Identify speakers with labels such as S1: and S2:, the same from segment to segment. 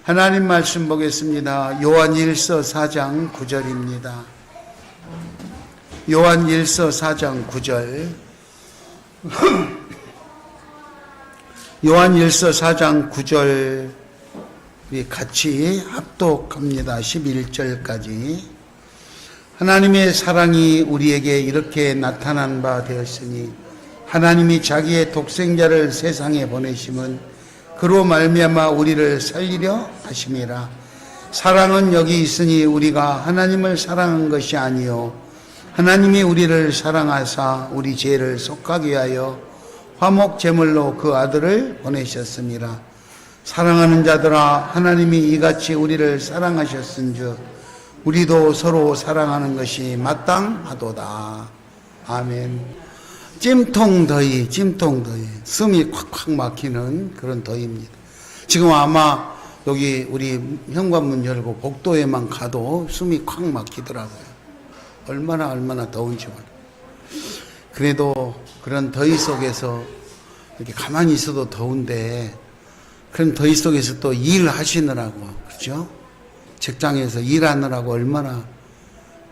S1: 하나님 말씀 보겠습니다. 요한일서 4장 9절입니다. 요한일서 4장 9절. 요한일서 4장 9절 같이 합독합니다. 11절까지. 하나님의 사랑이 우리에게 이렇게 나타난 바 되었으니 하나님이 자기의 독생자를 세상에 보내심은 그로 말미암아 우리를 살리려 하심이라. 사랑은 여기 있으니 우리가 하나님을 사랑한 것이 아니요 하나님이 우리를 사랑하사 우리 죄를 속하게 하여 화목 제물로 그 아들을 보내셨습니다. 사랑하는 자들아, 하나님이 이같이 우리를 사랑하셨은즉 우리도 서로 사랑하는 것이 마땅하도다. 아멘. 찜통더위, 숨이 콱콱 막히는 그런 더위입니다. 지금 아마 여기 우리 현관문 열고 복도에만 가도 숨이 콱 막히더라고요. 얼마나 더운지 몰라요. 그래도 그런 더위 속에서 이렇게 가만히 있어도 더운데 그런 더위 속에서 또 일하시느라고, 그렇죠? 직장에서 일하느라고 얼마나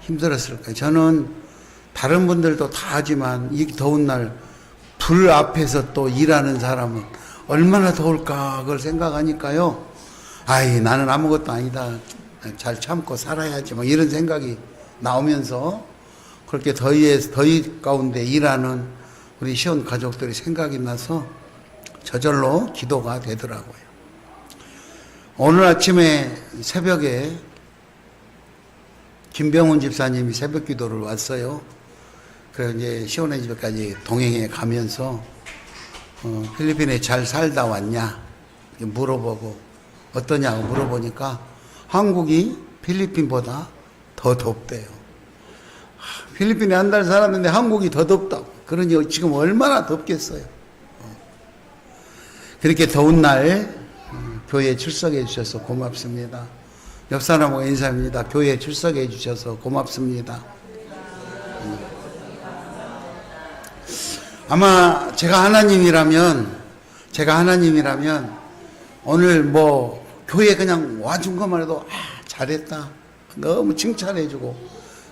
S1: 힘들었을까요? 저는 다른 분들도 다 하지만 이 더운 날 불 앞에서 또 일하는 사람은 얼마나 더울까 그걸 생각하니까요. 아이, 나는 아무것도 아니다. 잘 참고 살아야지. 막 이런 생각이 나오면서 그렇게 더위 가운데 일하는 우리 시온 가족들이 생각이 나서 저절로 기도가 되더라고요. 오늘 아침에 새벽에 김병훈 집사님이 새벽 기도를 왔어요. 그래서 이제 시온의 집에까지 동행해 가면서 필리핀에 잘 살다 왔냐 물어보고 어떠냐고 물어보니까 한국이 필리핀보다 더 덥대요. 필리핀에 한 달 살았는데 한국이 더 덥다고. 그러니 지금 얼마나 덥겠어요. 그렇게 더운 날 교회에 출석해 주셔서 고맙습니다. 옆 사람하고 인사합니다. 교회에 출석해 주셔서 고맙습니다. 아마 제가 하나님이라면 오늘 뭐 교회에 그냥 와준 것만 해도 잘했다 너무 칭찬해주고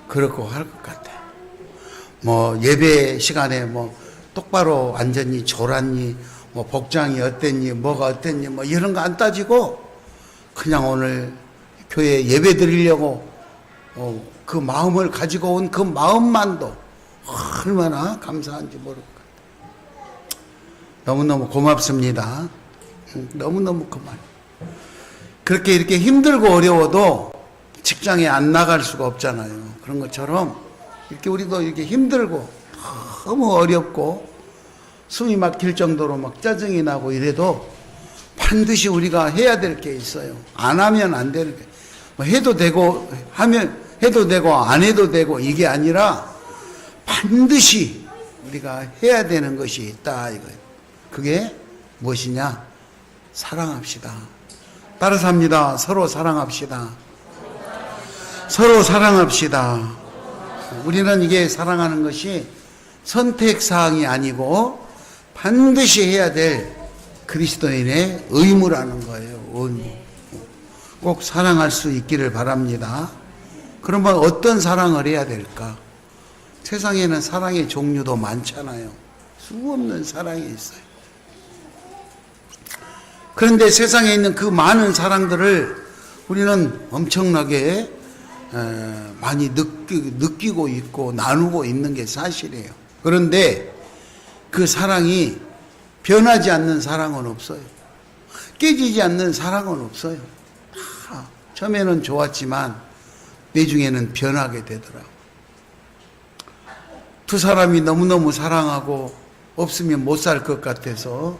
S1: 그렇고 할 것 같아요. 뭐 예배 시간에 뭐 똑바로 앉았니 졸았니 뭐 복장이 어땠니 뭐가 어땠니 뭐 이런 거 안 따지고 그냥 오늘 교회에 예배 드리려고 그 마음을 가지고 온 그 마음만도 얼마나 감사한지 모를 것 같아요. 너무너무 고맙습니다. 너무너무 고마워요. 그렇게 이렇게 힘들고 어려워도 직장에 안 나갈 수가 없잖아요. 그런 것처럼 이렇게 우리도 이렇게 힘들고 너무 어렵고 숨이 막힐 정도로 막 짜증이 나고 이래도 반드시 우리가 해야 될 게 있어요. 안 하면 안 되는 게. 뭐 해도 되고 하면 해도 되고 안 해도 되고 이게 아니라 반드시 우리가 해야 되는 것이 있다 이거예요. 그게 무엇이냐? 사랑합시다. 따라서 합니다. 서로 사랑합시다. 서로 사랑합시다. 우리는 이게 사랑하는 것이 선택사항이 아니고 반드시 해야 될 그리스도인의 의무라는 거예요. 의무. 꼭 사랑할 수 있기를 바랍니다. 그러면 어떤 사랑을 해야 될까? 세상에는 사랑의 종류도 많잖아요. 수없는 사랑이 있어요. 그런데 세상에 있는 그 많은 사랑들을 우리는 엄청나게 많이 느끼고 있고 나누고 있는 게 사실이에요. 그런데 그 사랑이 변하지 않는 사랑은 없어요. 깨지지 않는 사랑은 없어요. 다 처음에는 좋았지만 나중에는 변하게 되더라고요. 두 사람이 너무너무 사랑하고 없으면 못 살 것 같아서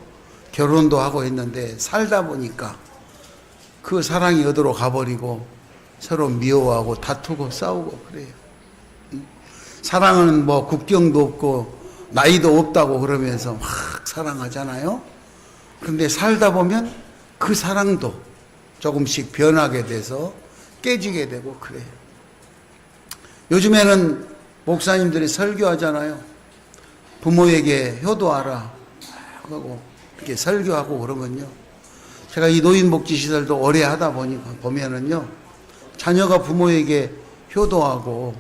S1: 결혼도 하고 했는데 살다 보니까 그 사랑이 어디로 가버리고 서로 미워하고 다투고 싸우고 그래요. 사랑은 뭐 국경도 없고 나이도 없다고 그러면서 막 사랑하잖아요. 그런데 살다 보면 그 사랑도 조금씩 변하게 돼서 깨지게 되고 그래요. 요즘에는 목사님들이 설교하잖아요. 부모에게 효도하라 하고 이렇게 설교하고 그러면요. 제가 이 노인복지시설도 오래 하다 보면은요, 자녀가 부모에게 효도하고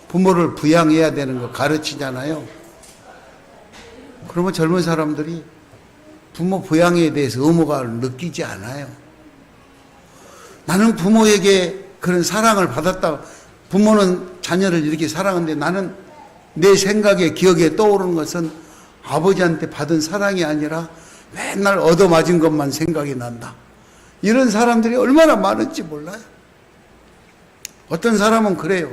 S1: 부모를 부양해야 되는 거 가르치잖아요. 그러면 젊은 사람들이 부모 부양에 대해서 의무감을 느끼지 않아요. 나는 부모에게 그런 사랑을 받았다. 부모는 자녀를 이렇게 사랑하는데 나는 내 생각에 기억에 떠오르는 것은 아버지한테 받은 사랑이 아니라 맨날 얻어맞은 것만 생각이 난다. 이런 사람들이 얼마나 많은지 몰라요. 어떤 사람은 그래요.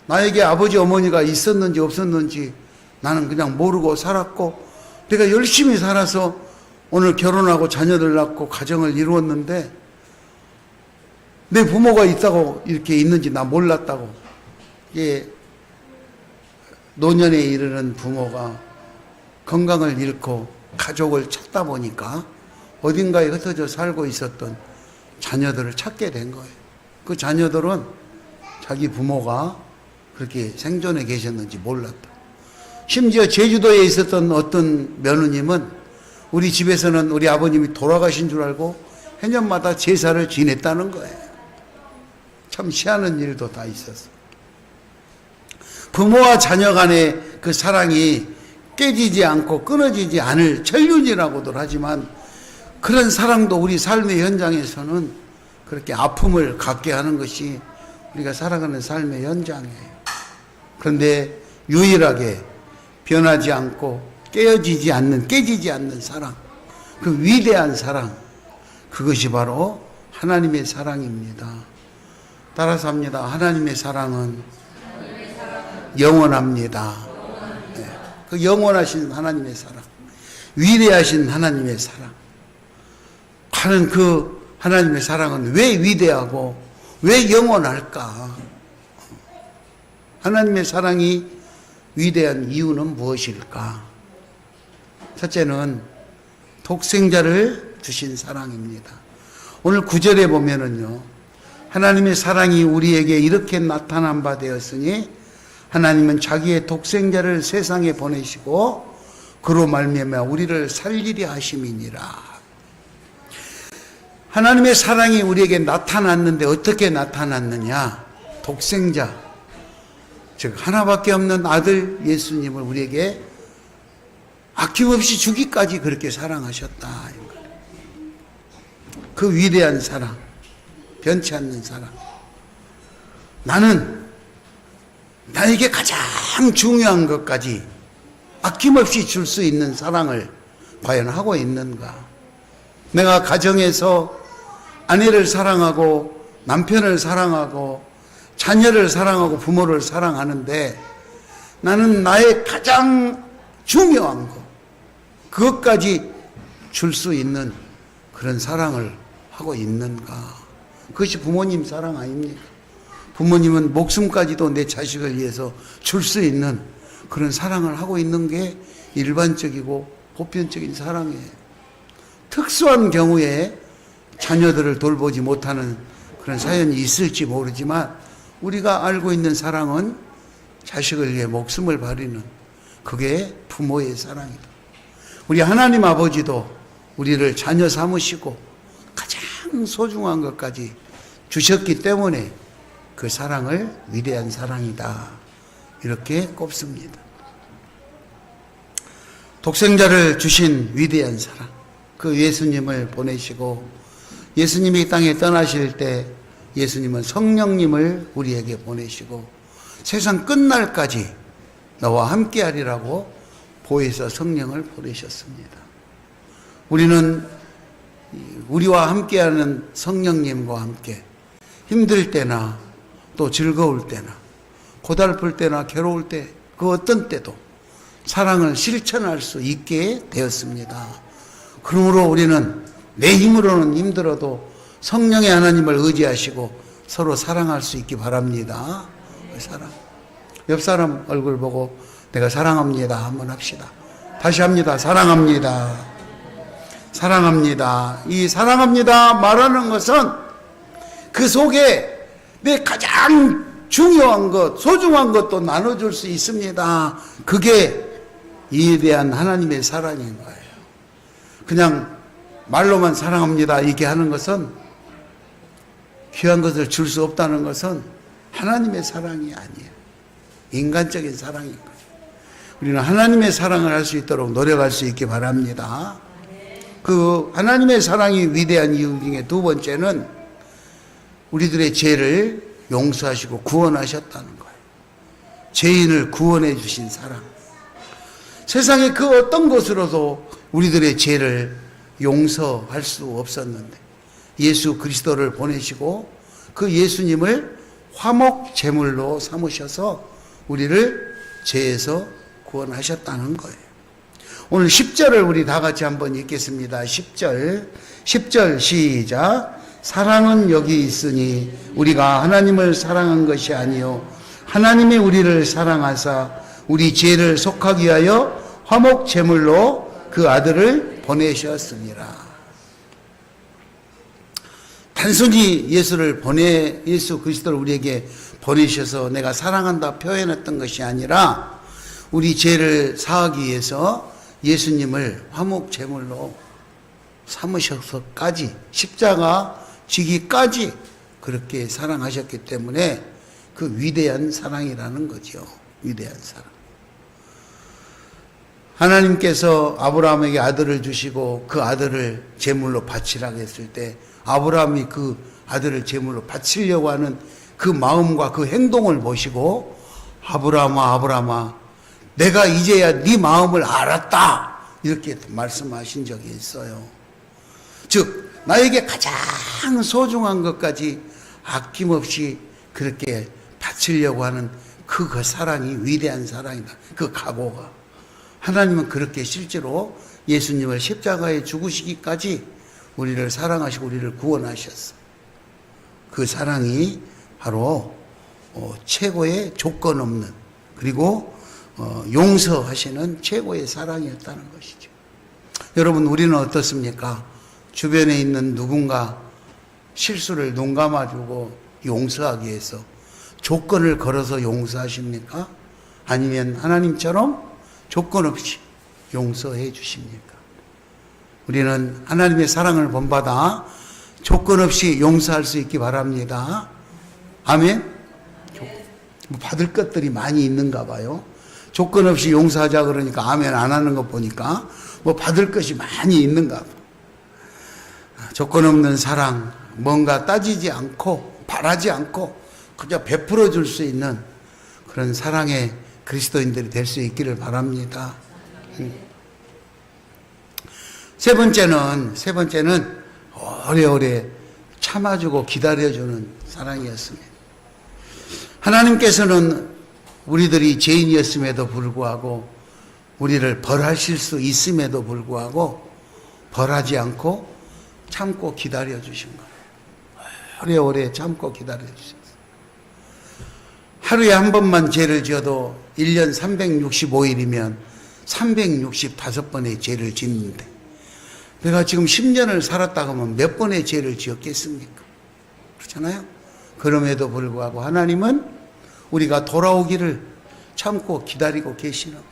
S1: 나에게 아버지 어머니가 있었는지 없었는지 나는 그냥 모르고 살았고, 내가 열심히 살아서 오늘 결혼하고 자녀들 낳고 가정을 이루었는데 내 부모가 있다고 이렇게 있는지 나 몰랐다고. 이게 노년에 이르는 부모가 건강을 잃고 가족을 찾다 보니까 어딘가에 흩어져 살고 있었던 자녀들을 찾게 된 거예요. 그 자녀들은 자기 부모가 그렇게 생존해 계셨는지 몰랐다. 심지어 제주도에 있었던 어떤 며느님은 우리 집에서는 우리 아버님이 돌아가신 줄 알고 해년마다 제사를 지냈다는 거예요. 참 희한한 일도 다 있었어요. 부모와 자녀 간의 그 사랑이 깨지지 않고 끊어지지 않을 천륜이라고들 하지만, 그런 사랑도 우리 삶의 현장에서는 그렇게 아픔을 갖게 하는 것이 우리가 살아가는 삶의 현장이에요. 그런데 유일하게 변하지 않고 깨지지 않는 사랑, 그 위대한 사랑, 그것이 바로 하나님의 사랑입니다. 따라서 합니다. 하나님의 사랑은 영원합니다. 네. 그 영원하신 하나님의 사랑, 위대하신 하나님의 사랑, 하는 그 하나님의 사랑은 왜 위대하고 왜 영원할까? 하나님의 사랑이 위대한 이유는 무엇일까? 첫째는 독생자를 주신 사랑입니다. 오늘 9절에 보면은요, 하나님의 사랑이 우리에게 이렇게 나타난 바 되었으니 하나님은 자기의 독생자를 세상에 보내시고 그로 말미암아 우리를 살리려 하심이니라. 하나님의 사랑이 우리에게 나타났는데 어떻게 나타났느냐? 독생자, 즉 하나밖에 없는 아들 예수님을 우리에게 아낌없이 주기까지 그렇게 사랑하셨다. 그 위대한 사랑, 변치 않는 사랑. 나는 나에게 가장 중요한 것까지 아낌없이 줄 수 있는 사랑을 과연 하고 있는가? 내가 가정에서 아내를 사랑하고 남편을 사랑하고 자녀를 사랑하고 부모를 사랑하는데 나는 나의 가장 중요한 것, 그것까지 줄 수 있는 그런 사랑을 하고 있는가? 그것이 부모님 사랑 아닙니까? 부모님은 목숨까지도 내 자식을 위해서 줄 수 있는 그런 사랑을 하고 있는 게 일반적이고 보편적인 사랑이에요. 특수한 경우에 자녀들을 돌보지 못하는 그런 사연이 있을지 모르지만 우리가 알고 있는 사랑은 자식을 위해 목숨을 버리는, 그게 부모의 사랑이다. 우리 하나님 아버지도 우리를 자녀 삼으시고 가장 소중한 것까지 주셨기 때문에 그 사랑을 위대한 사랑이다, 이렇게 꼽습니다. 독생자를 주신 위대한 사랑, 그 예수님을 보내시고 예수님이 이 땅에 떠나실 때 예수님은 성령님을 우리에게 보내시고 세상 끝날까지 너와 함께하리라고 보혜사 성령을 보내셨습니다. 우리는 우리와 함께하는 성령님과 함께 힘들 때나 또 즐거울 때나 고달플 때나 괴로울 때, 그 어떤 때도 사랑을 실천할 수 있게 되었습니다. 그러므로 우리는 내 힘으로는 힘들어도 성령의 하나님을 의지하시고 서로 사랑할 수 있기 바랍니다. 사랑. 옆 사람 얼굴 보고 내가 사랑합니다 한번 합시다. 다시 합니다. 사랑합니다. 사랑합니다. 이 사랑합니다 말하는 것은 그 속에 내 가장 중요한 것, 소중한 것도 나눠줄 수 있습니다. 그게 이에 대한 하나님의 사랑인 거예요. 그냥 말로만 사랑합니다 이렇게 하는 것은, 귀한 것을 줄 수 없다는 것은 하나님의 사랑이 아니에요. 인간적인 사랑인 거예요. 우리는 하나님의 사랑을 할 수 있도록 노력할 수 있기 바랍니다. 그 하나님의 사랑이 위대한 이유 중에 두 번째는 우리들의 죄를 용서하시고 구원하셨다는 거예요. 죄인을 구원해 주신 사랑. 세상에 그 어떤 것으로도 우리들의 죄를 용서할 수 없었는데 예수 그리스도를 보내시고 그 예수님을 화목 제물로 삼으셔서 우리를 죄에서 구원하셨다는 거예요. 오늘 10절을 우리 다 같이 한번 읽겠습니다. 10절 시작. 사랑은 여기 있으니 우리가 하나님을 사랑한 것이 아니요 하나님이 우리를 사랑하사 우리 죄를 속하기 위하여 화목 제물로 그 아들을 보내셨습니다. 단순히 예수 그리스도를 우리에게 보내셔서 내가 사랑한다 표현했던 것이 아니라 우리 죄를 사하기 위해서 예수님을 화목 제물로 삼으셔서까지 십자가 지기까지 그렇게 사랑하셨기 때문에 그 위대한 사랑이라는 거죠. 위대한 사랑. 하나님께서 아브라함에게 아들을 주시고 그 아들을 제물로 바치라고 했을 때 아브라함이 그 아들을 제물로 바치려고 하는 그 마음과 그 행동을 보시고 아브라함아 내가 이제야 네 마음을 알았다 이렇게 말씀하신 적이 있어요. 즉 나에게 가장 소중한 것까지 아낌없이 그렇게 바치려고 하는 그 사랑이 위대한 사랑이다. 그 각오가. 하나님은 그렇게 실제로 예수님을 십자가에 죽으시기까지 우리를 사랑하시고 우리를 구원하셨어. 그 사랑이 바로 최고의 조건 없는 그리고 용서하시는 최고의 사랑이었다는 것이죠. 여러분 우리는 어떻습니까? 주변에 있는 누군가 실수를 눈 감아주고 용서하기 위해서 조건을 걸어서 용서하십니까? 아니면 하나님처럼 조건 없이 용서해 주십니까? 우리는 하나님의 사랑을 본받아 조건 없이 용서할 수 있기 바랍니다. 아멘? 뭐 받을 것들이 많이 있는가 봐요. 조건 없이 용서하자 그러니까 아멘 안 하는 것 보니까 뭐 받을 것이 많이 있는가 봐. 조건 없는 사랑, 뭔가 따지지 않고 바라지 않고 그저 베풀어 줄 수 있는 그런 사랑의 그리스도인들이 될 수 있기를 바랍니다. 세 번째는 오래오래 참아주고 기다려주는 사랑이었습니다. 하나님께서는 우리들이 죄인이었음에도 불구하고 우리를 벌하실 수 있음에도 불구하고 벌하지 않고 참고 기다려주신 거예요. 오래오래 참고 기다려주셨어요. 하루에 한 번만 죄를 지어도 1년 365일이면 365번의 죄를 짓는데 내가 지금 10년을 살았다 하면 몇 번의 죄를 지었겠습니까? 그렇잖아요? 그럼에도 불구하고 하나님은 우리가 돌아오기를 참고 기다리고 계시는 거예요.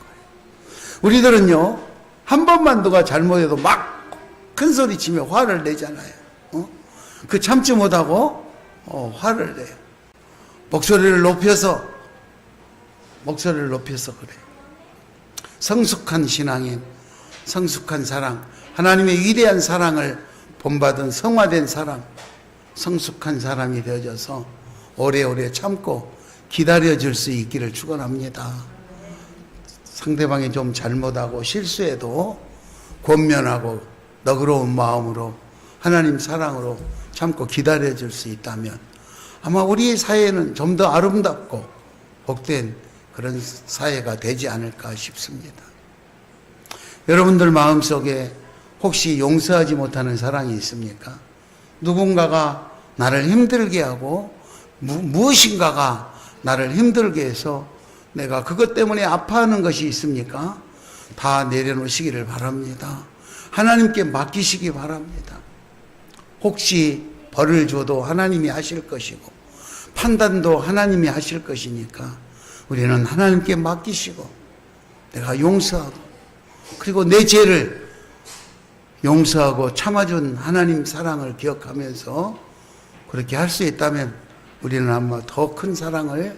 S1: 우리들은요, 한 번만 누가 잘못해도 막 큰 소리 치며 화를 내잖아요. 그 참지 못하고 화를 내요. 목소리를 높여서 그래요. 성숙한 신앙인, 성숙한 사랑, 하나님의 위대한 사랑을 본받은 성화된 사람, 성숙한 사람이 되어져서 오래오래 참고 기다려줄 수 있기를 축원합니다. 상대방이 좀 잘못하고 실수해도 권면하고 너그러운 마음으로 하나님 사랑으로 참고 기다려줄 수 있다면 아마 우리 사회는 좀 더 아름답고 복된 그런 사회가 되지 않을까 싶습니다. 여러분들 마음속에 혹시 용서하지 못하는 사랑이 있습니까? 누군가가 나를 힘들게 하고 무엇인가가 나를 힘들게 해서 내가 그것 때문에 아파하는 것이 있습니까? 다 내려놓으시기를 바랍니다. 하나님께 맡기시기 바랍니다. 혹시 벌을 줘도 하나님이 하실 것이고 판단도 하나님이 하실 것이니까 우리는 하나님께 맡기시고 내가 용서하고 그리고 내 죄를 용서하고 참아준 하나님 사랑을 기억하면서 그렇게 할 수 있다면 우리는 아마 더 큰 사랑을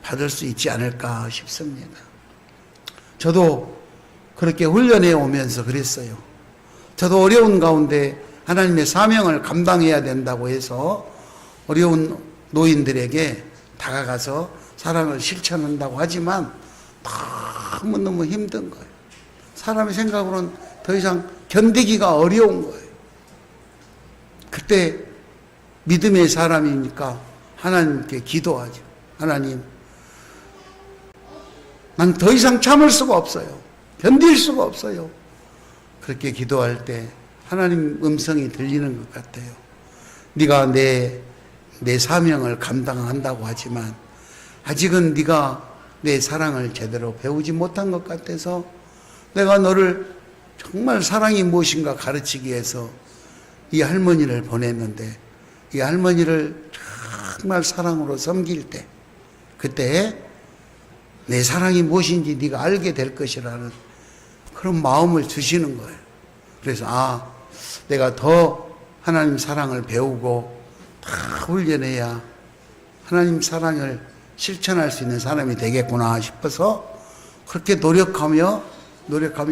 S1: 받을 수 있지 않을까 싶습니다. 저도 그렇게 훈련해 오면서 그랬어요. 저도 어려운 가운데 하나님의 사명을 감당해야 된다고 해서 어려운 노인들에게 다가가서 사랑을 실천한다고 하지만 너무너무 힘든 거예요. 사람의 생각으로는 더 이상 견디기가 어려운 거예요. 그때 믿음의 사람이니까 하나님께 기도하죠. 하나님, 난 더 이상 참을 수가 없어요. 견딜 수가 없어요. 그렇게 기도할 때 하나님 음성이 들리는 것 같아요. 네가 내 사명을 감당한다고 하지만 아직은 네가 내 사랑을 제대로 배우지 못한 것 같아서 내가 너를 정말 사랑이 무엇인가 가르치기 위해서 이 할머니를 보냈는데 이 할머니를 정말 사랑으로 섬길 때 그때 내 사랑이 무엇인지 네가 알게 될 것이라는 그런 마음을 주시는 거예요. 그래서 내가 더 하나님 사랑을 배우고 다 훈련해야 하나님 사랑을 실천할 수 있는 사람이 되겠구나 싶어서 그렇게 노력하며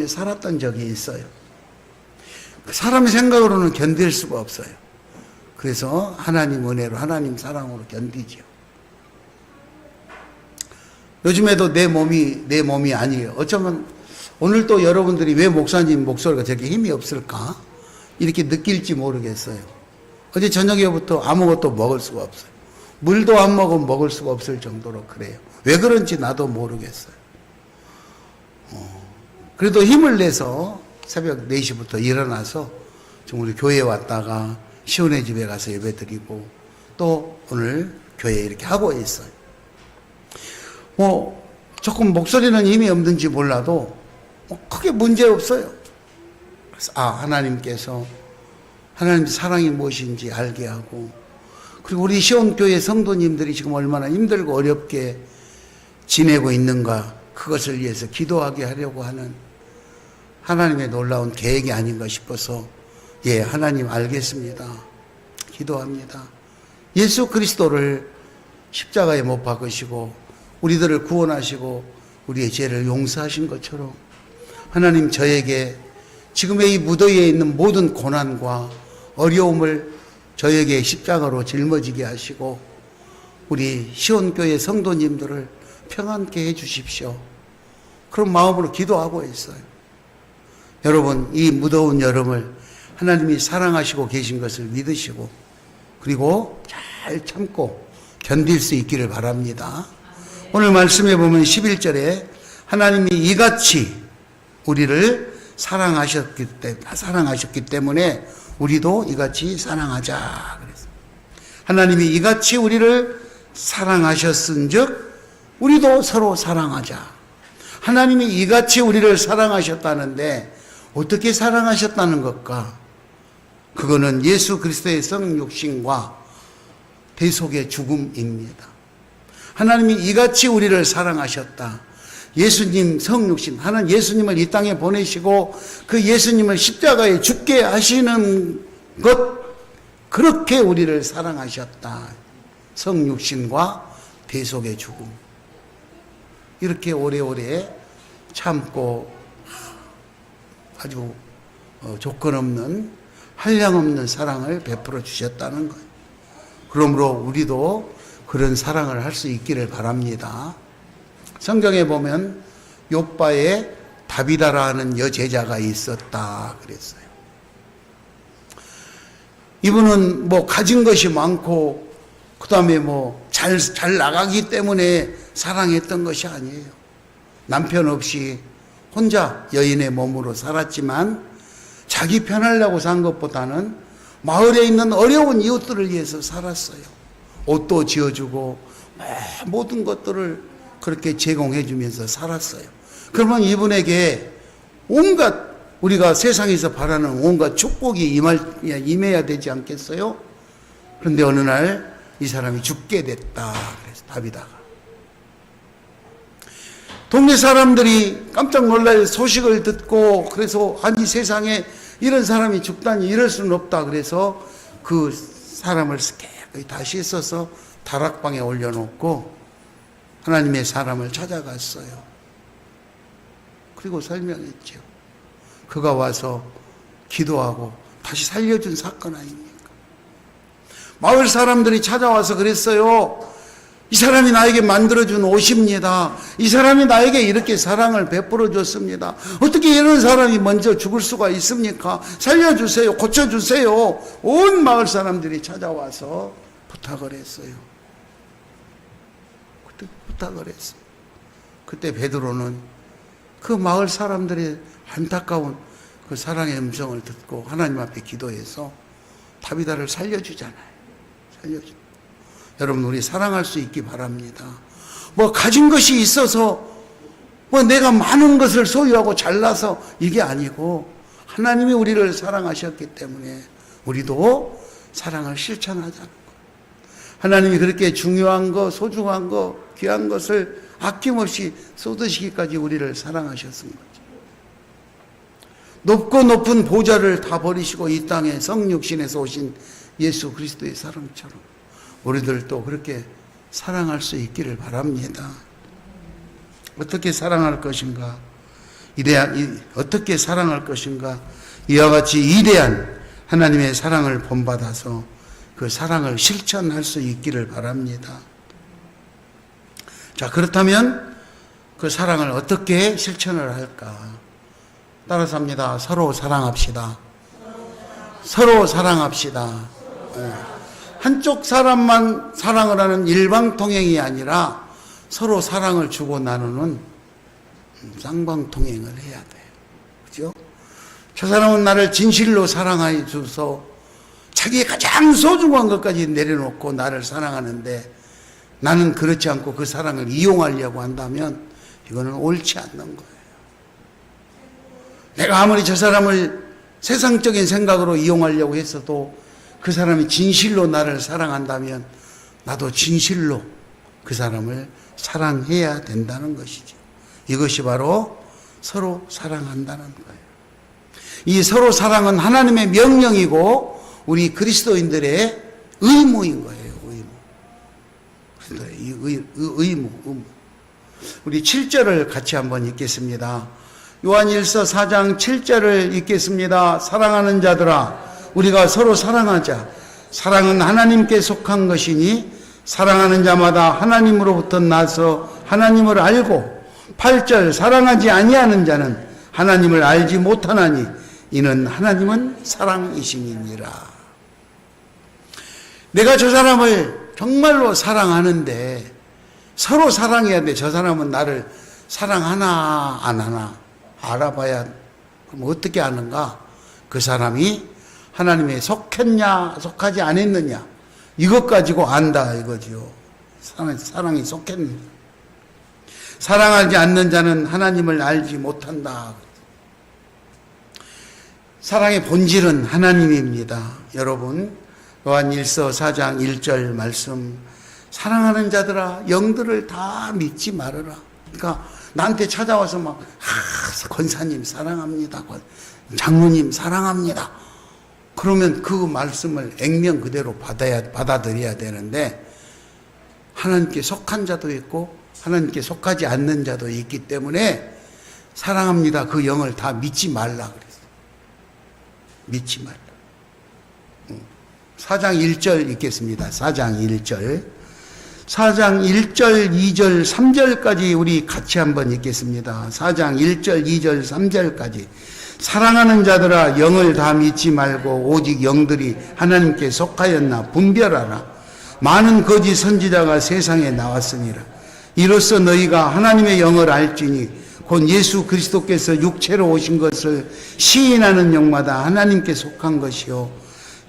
S1: 살았던 적이 있어요. 사람의 생각으로는 견딜 수가 없어요. 그래서 하나님 은혜로 하나님 사랑으로 견디죠. 요즘에도 내 몸이 아니에요. 어쩌면 오늘 또 여러분들이 왜 목사님 목소리가 저렇게 힘이 없을까? 이렇게 느낄지 모르겠어요. 어제 저녁에부터 아무것도 먹을 수가 없어요. 물도 안 먹으면 먹을 수가 없을 정도로 그래요. 왜 그런지 나도 모르겠어요. 그래도 힘을 내서 새벽 4시부터 일어나서 좀 우리 교회에 왔다가 시온의 집에 가서 예배 드리고 또 오늘 교회에 이렇게 하고 있어요. 조금 목소리는 힘이 없는지 몰라도 크게 문제 없어요. 그래서 하나님께서 하나님 사랑이 무엇인지 알게 하고 그리고 우리 시온교회 성도님들이 지금 얼마나 힘들고 어렵게 지내고 있는가 그것을 위해서 기도하게 하려고 하는 하나님의 놀라운 계획이 아닌가 싶어서 하나님 알겠습니다. 기도합니다. 예수 그리스도를 십자가에 못 박으시고 우리들을 구원하시고 우리의 죄를 용서하신 것처럼 하나님 저에게 지금의 이 무더위에 있는 모든 고난과 어려움을 저에게 십자가로 짊어지게 하시고 우리 시온교회 성도님들을 평안케 해 주십시오. 그런 마음으로 기도하고 있어요. 여러분 이 무더운 여름을 하나님이 사랑하시고 계신 것을 믿으시고 그리고 잘 참고 견딜 수 있기를 바랍니다. 오늘 말씀에 보면 11절에 하나님이 이같이 우리를 사랑하셨기 때문에 우리도 이같이 사랑하자 그랬어요. 하나님이 이같이 우리를 사랑하셨은즉 우리도 서로 사랑하자. 하나님이 이같이 우리를 사랑하셨다는데 어떻게 사랑하셨다는 것까? 그거는 예수 그리스도의 성육신과 대속의 죽음입니다. 하나님이 이같이 우리를 사랑하셨다. 예수님 성육신, 하나님 예수님을 이 땅에 보내시고 그 예수님을 십자가에 죽게 하시는 것, 그렇게 우리를 사랑하셨다. 성육신과 대속의 죽음. 이렇게 오래오래 참고 아주 조건 없는 한량 없는 사랑을 베풀어 주셨다는 거예요. 그러므로 우리도 그런 사랑을 할 수 있기를 바랍니다. 성경에 보면 욥바에 다비다라는 여제자가 있었다 그랬어요. 이분은 가진 것이 많고 그다음에 잘 나가기 때문에 사랑했던 것이 아니에요. 남편 없이 혼자 여인의 몸으로 살았지만 자기 편하려고 산 것보다는 마을에 있는 어려운 이웃들을 위해서 살았어요. 옷도 지어주고 모든 것들을 그렇게 제공해 주면서 살았어요. 그러면 이분에게 온갖 우리가 세상에서 바라는 온갖 축복이 임해야 되지 않겠어요? 그런데 어느 날 이 사람이 죽게 됐다. 그래서 다비다가 동네 사람들이 깜짝 놀랄 소식을 듣고, 그래서 아니 세상에 이런 사람이 죽다니 이럴 수는 없다. 그래서 그 사람을 깨끗이 다시 씻어서 다락방에 올려놓고 하나님의 사람을 찾아갔어요. 그리고 설명했죠. 그가 와서 기도하고 다시 살려준 사건 아닙니까? 마을 사람들이 찾아와서 그랬어요. 이 사람이 나에게 만들어준 옷입니다. 이 사람이 나에게 이렇게 사랑을 베풀어 줬습니다. 어떻게 이런 사람이 먼저 죽을 수가 있습니까? 살려주세요. 고쳐주세요. 온 마을 사람들이 찾아와서 부탁을 했어요. 그때 부탁을 했어요. 그때 베드로는 그 마을 사람들의 안타까운 그 사랑의 음성을 듣고 하나님 앞에 기도해서 다비다를 살려주잖아요. 살려주. 여러분, 우리 사랑할 수 있기 바랍니다. 뭐 가진 것이 있어서 뭐 내가 많은 것을 소유하고 잘나서 이게 아니고 하나님이 우리를 사랑하셨기 때문에 우리도 사랑을 실천하자는 것. 하나님이 그렇게 중요한 것, 소중한 것, 귀한 것을 아낌없이 쏟으시기까지 우리를 사랑하셨은 거죠. 높고 높은 보좌를 다 버리시고 이 땅에 성육신에서 오신 예수 그리스도의 사랑처럼 우리들도 그렇게 사랑할 수 있기를 바랍니다. 어떻게 사랑할 것인가? 어떻게 사랑할 것인가? 이와 같이 이대한 하나님의 사랑을 본받아서 그 사랑을 실천할 수 있기를 바랍니다. 자, 그렇다면 그 사랑을 어떻게 실천을 할까? 따라서 합니다. 서로 사랑합시다. 서로 사랑합시다. 한쪽 사람만 사랑을 하는 일방통행이 아니라 서로 사랑을 주고 나누는 쌍방통행을 해야 돼요. 그죠? 저 사람은 나를 진실로 사랑해 줘서 자기의 가장 소중한 것까지 내려놓고 나를 사랑하는데 나는 그렇지 않고 그 사랑을 이용하려고 한다면 이거는 옳지 않는 거예요. 내가 아무리 저 사람을 세상적인 생각으로 이용하려고 했어도 그 사람이 진실로 나를 사랑한다면 나도 진실로 그 사람을 사랑해야 된다는 것이죠. 이것이 바로 서로 사랑한다는 거예요. 이 서로 사랑은 하나님의 명령이고 우리 그리스도인들의 의무인 거예요. 의무. 우리 7절을 같이 한번 읽겠습니다. 요한일서 4장 7절을 읽겠습니다. 사랑하는 자들아, 우리가 서로 사랑하자. 사랑은 하나님께 속한 것이니 사랑하는 자마다 하나님으로부터 나서 하나님을 알고, 8절 사랑하지 아니하는 자는 하나님을 알지 못하나니 이는 하나님은 사랑이심이니라. 내가 저 사람을 정말로 사랑하는데 서로 사랑해야 돼. 저 사람은 나를 사랑하나 안 하나 알아봐야. 그럼 어떻게 아는가? 그 사람이 하나님에 속했냐 속하지 않았느냐 이것 가지고 안다 이거지요. 사랑이 속했느냐. 사랑하지 않는 자는 하나님을 알지 못한다. 사랑의 본질은 하나님입니다. 여러분, 요한일서 4장 1절 말씀, 사랑하는 자들아 영들을 다 믿지 말아라. 그러니까 나한테 찾아와서 막 권사님 사랑합니다, 장로님 사랑합니다, 그러면 그 말씀을 액면 그대로 받아들여야 되는데, 하나님께 속한 자도 있고 하나님께 속하지 않는 자도 있기 때문에 사랑합니다 그 영을 다 믿지 말라 그랬어요. 믿지 말라. 4장 1절 읽겠습니다. 4장 1절. 4장 1절, 2절, 3절까지 우리 같이 한번 읽겠습니다. 4장 1절, 2절, 3절까지. 사랑하는 자들아 영을 다 믿지 말고 오직 영들이 하나님께 속하였나 분별하라. 많은 거짓 선지자가 세상에 나왔으니라. 이로써 너희가 하나님의 영을 알지니 곧 예수 그리스도께서 육체로 오신 것을 시인하는 영마다 하나님께 속한 것이요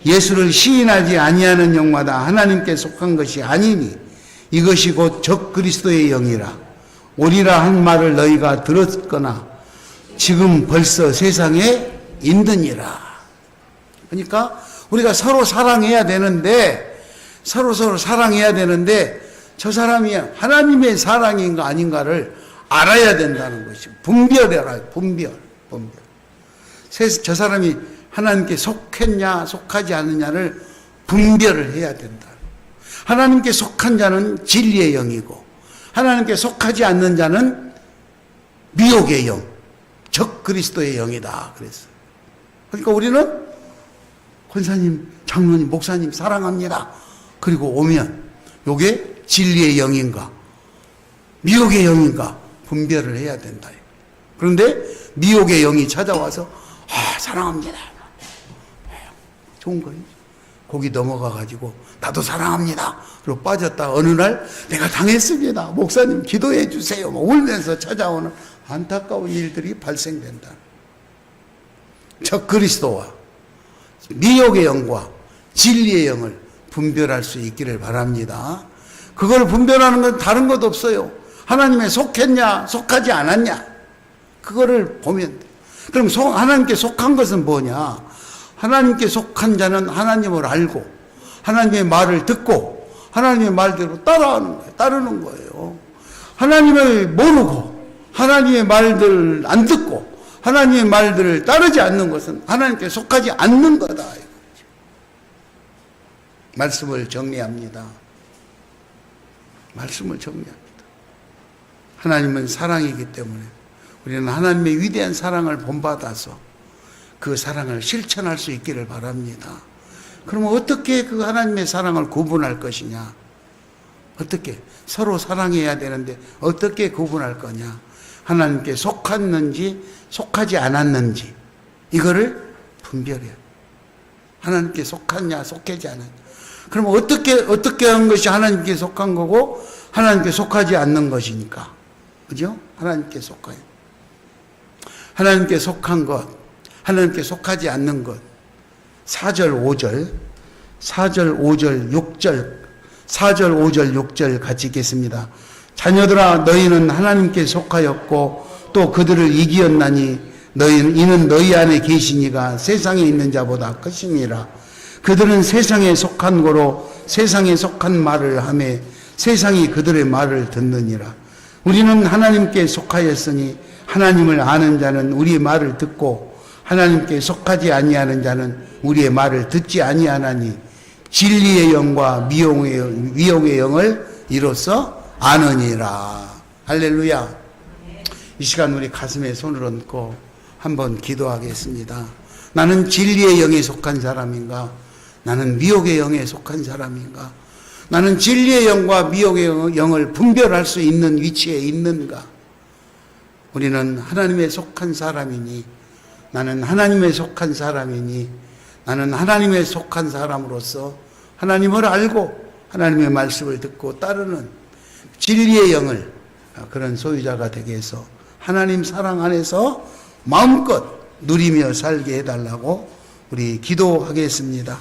S1: 예수를 시인하지 아니하는 영마다 하나님께 속한 것이 아니니 이것이 곧 적 그리스도의 영이라. 오리라 한 말을 너희가 들었거나 지금 벌써 세상에 있느니라. 그러니까 우리가 서로 사랑해야 되는데, 서로 사랑해야 되는데 저 사람이 하나님의 사랑인가 아닌가를 알아야 된다는 것이 분별해라. 분별. 저 사람이 하나님께 속했냐 속하지 않느냐를 분별을 해야 된다. 하나님께 속한 자는 진리의 영이고 하나님께 속하지 않는 자는 미혹의 영, 적 그리스도의 영이다. 그랬어요. 그러니까 우리는 권사님, 장로님, 목사님 사랑합니다. 그리고 오면 요게 진리의 영인가 미혹의 영인가 분별을 해야 된다. 그런데 미혹의 영이 찾아와서 사랑합니다. 좋은 거예요. 거기 넘어가가지고 나도 사랑합니다. 그리고 빠졌다 어느 날 내가 당했습니다. 목사님 기도해 주세요. 울면서 찾아오는 안타까운 일들이 발생된다. 적 그리스도와 미혹의 영과 진리의 영을 분별할 수 있기를 바랍니다. 그걸 분별하는 건 다른 것 없어요. 하나님에 속했냐 속하지 않았냐 그거를 보면 돼. 그럼 하나님께 속한 것은 뭐냐? 하나님께 속한 자는 하나님을 알고 하나님의 말을 듣고 하나님의 말대로 따르는 거예요. 하나님을 모르고 하나님의 말들을 안 듣고 하나님의 말들을 따르지 않는 것은 하나님께 속하지 않는 거다. 말씀을 정리합니다. 하나님은 사랑이기 때문에 우리는 하나님의 위대한 사랑을 본받아서 그 사랑을 실천할 수 있기를 바랍니다. 그러면 어떻게 그 하나님의 사랑을 구분할 것이냐? 어떻게? 서로 사랑해야 되는데 어떻게 구분할 거냐? 하나님께 속았는지 속하지 않았는지 이거를 분별해요. 하나님께 속았냐 속하지 않았냐. 그러면 어떻게 한 것이 하나님께 속한 거고 하나님께 속하지 않는 것이니까. 그죠? 하나님께 속하여. 하나님께 속한 것, 하나님께 속하지 않는 것. 4절, 5절, 6절 같이 읽겠습니다. 자녀들아 너희는 하나님께 속하였고 또 그들을 이기었나니 이는 너희 안에 계시니가 세상에 있는 자보다 크심이라. 그들은 세상에 속한 거로 세상에 속한 말을 하며 세상이 그들의 말을 듣느니라. 우리는 하나님께 속하였으니 하나님을 아는 자는 우리의 말을 듣고 하나님께 속하지 아니하는 자는 우리의 말을 듣지 아니하나니 진리의 영과 미혹의 영을 이로써 아느니라. 할렐루야. 이 시간 우리 가슴에 손을 얹고 한번 기도하겠습니다. 나는 진리의 영에 속한 사람인가? 나는 미혹의 영에 속한 사람인가? 나는 진리의 영과 미혹의 영을 분별할 수 있는 위치에 있는가? 우리는 하나님에 속한 사람이니 나는 하나님에 속한 사람이니 나는 하나님에 속한 사람으로서 하나님을 알고 하나님의 말씀을 듣고 따르는 진리의 영을 그런 소유자가 되게 해서 하나님 사랑 안에서 마음껏 누리며 살게 해달라고 우리 기도하겠습니다.